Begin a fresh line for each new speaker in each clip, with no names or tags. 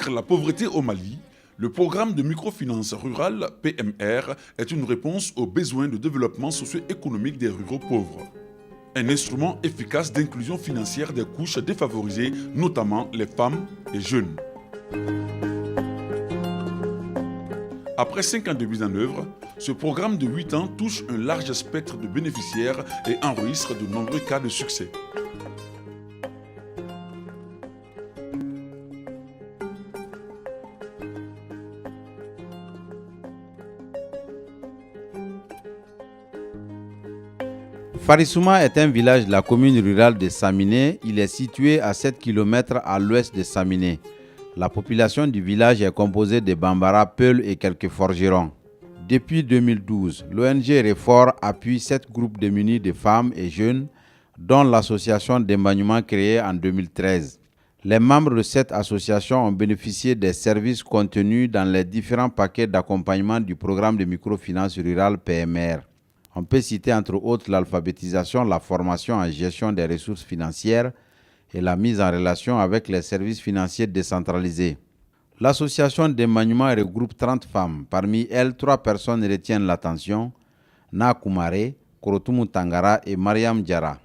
combattre la pauvreté au Mali, le programme de microfinance rurale PMR est une réponse aux besoins de développement socio-économique des ruraux pauvres. Un instrument efficace d'inclusion financière des couches défavorisées, notamment les femmes et jeunes. Après 5 ans de mise en œuvre, ce programme de 8 ans touche un large spectre de bénéficiaires et enregistre de nombreux cas de succès.
Farissouma est un village de la commune rurale de Saminé. Il est situé à 7 km à l'ouest de Saminé. La population du village est composée de Bambara, Peuls et quelques forgerons. Depuis 2012, l'ONG Réfort appuie 7 groupes démunis de femmes et jeunes, dont l'association d'émancipation créée en 2013. Les membres de cette association ont bénéficié des services contenus dans les différents paquets d'accompagnement du programme de microfinance rurale PMR. On peut citer entre autres l'alphabétisation, la formation en gestion des ressources financières et la mise en relation avec les services financiers décentralisés. L'association d'émancipation regroupe 30 femmes. Parmi elles, 3 personnes retiennent l'attention, Na Kumare, Korotumu Tangara et Mariam Diara.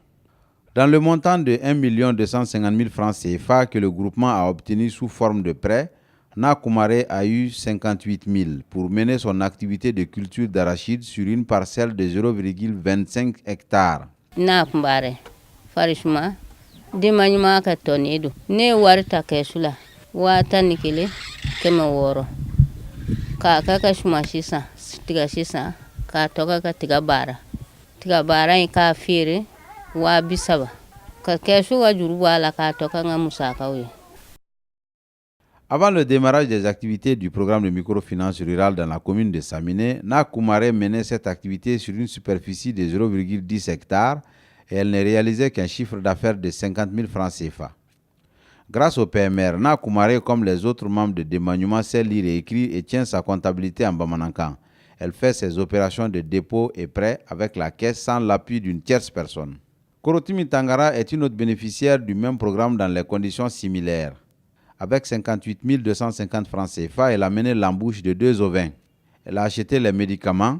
Dans le montant de 1 250 000 francs CFA que le groupement a obtenu sous forme de prêt, Na Kumare a eu 58 000 pour mener son activité de culture d'arachide sur une parcelle de 0,25 hectares.
Na Kumare, Farissouma, Dimanyuma Katonido, Ne Warta Kesula, Wata Nikele, Kemaworo, Kaka Shumashisa, Tigashisa, Katoka Tigabara, Tigabara in Kafiri, Wabisaba, Kakesu Wajuruwa la Katoka Musakawi.
Avant le démarrage des activités du programme de microfinance rurale dans la commune de Saminé, Na Kumare menait cette activité sur une superficie de 0,10 hectares et elle ne réalisait qu'un chiffre d'affaires de 50 000 francs CFA. Grâce au PMR, Na Kumare, comme les autres membres de Démagnouma, sait lire et écrire et tient sa comptabilité en Bamanankan. Elle fait ses opérations de dépôt et prêt avec la caisse sans l'appui d'une tierce personne. Korotimi Tangara est une autre bénéficiaire du même programme dans les conditions similaires. Avec 58 250 francs CFA, elle a mené l'embauche de 2 ovins. Elle a acheté les médicaments,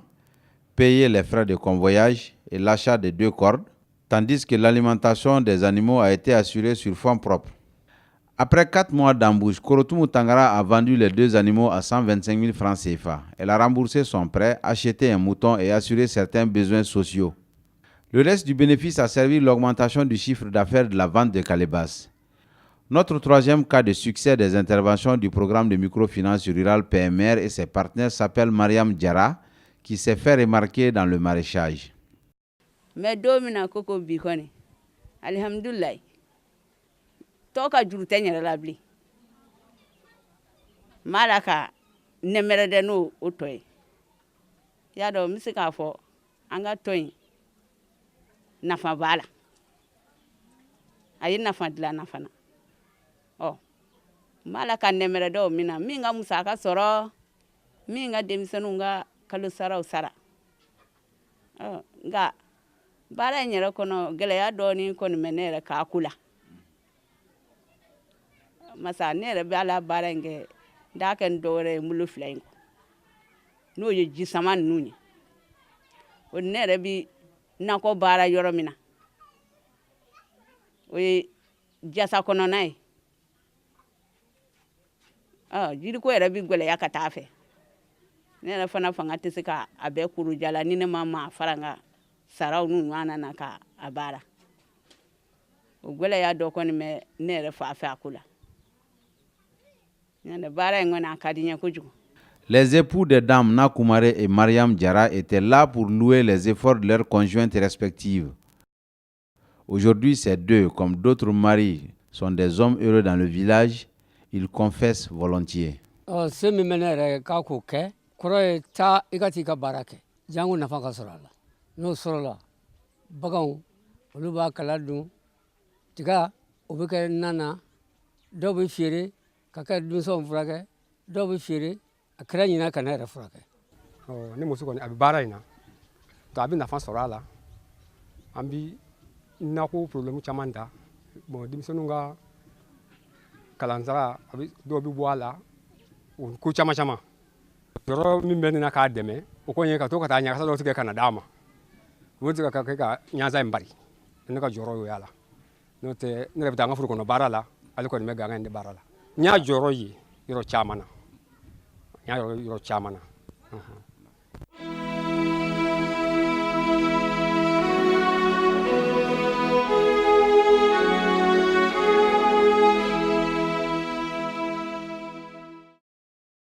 payé les frais de convoyage et l'achat de 2 cordes, tandis que l'alimentation des animaux a été assurée sur fonds propres. Après 4 mois d'embauche, Korotumu Tangara a vendu les 2 animaux à 125 000 francs CFA. Elle a remboursé son prêt, acheté un mouton et assuré certains besoins sociaux. Le reste du bénéfice a servi l'augmentation du chiffre d'affaires de la vente de calebasses. Notre troisième cas de succès des interventions du programme de microfinance rurale PMR et ses partenaires s'appelle Mariam Diara, qui s'est fait remarquer dans le maraîchage.
Mais domina koko bikone. Alhamdulillah. Toka jurute nyere labli. Malaka nemere de no otoy. Ya do misika fo anga toy nafa bala. Ayi nafa dila nafana. Oh. Malaka nemere do mina minga musaka soro minga demisenu nga kalu sara usara. Oh, nga bara nyere kono gele ya do ni kono menere ka kula. Masa nere bala bara nge daken dore mulu flengo. No ye jisaman nunye. O nere bi nako bara yoromina. O ye jasa kono nai. Jiri ko yɛrɛ bi gwɛlɛ ya ka taa fɛ ne yɛrɛ fana fanga tɛ se ka a bɛɛ kuru jala ni ne ma fara nka saraw n'u ɲɔgɔn na ka a baara o gwɛlɛ ya dɔ kɔni mɛ ne yɛrɛ fa fɛ a ko la ne baara in kɔni a ka di n ye kojugu.
Les époux des dames Na Kumare et Mariam Diara étaient là pour louer les efforts de leurs conjointes respectives. Aujourd'hui, ces deux, comme d'autres maris, sont des hommes heureux dans le village. Il confesse volontiers.
Se mi menere ka ko ke koro ta igati ka barake jangu nafa ka sorala no sorola bagaw olu ba kala dun tiga o be ke nana do be fiere ka ka dun so furake do be fiere akra nyina kana era furake
ne musu ko ni abi bara ina to abi nafa sorala ambi na ko problème chamanda bon dimisonu nga kalansara a bɛ dɔw bɛ bɔ a la o ko caman caman yɔrɔ min bɛ ne na k'a dɛmɛ o kɔni ye ka to ka taa ɲagasa dɔ tigɛ ka na d'a ma o bɛ tigɛ ka kɛ ka ɲagasa in bari ne ka jɔyɔrɔ y'o y'a la n'o tɛ ne yɛrɛ bɛ taa an ka foro kɔnɔ baara la ale kɔni bɛ ganga in de baara la n y'a jɔyɔrɔ ye yɔrɔ caman na n y'a yɔrɔ caman na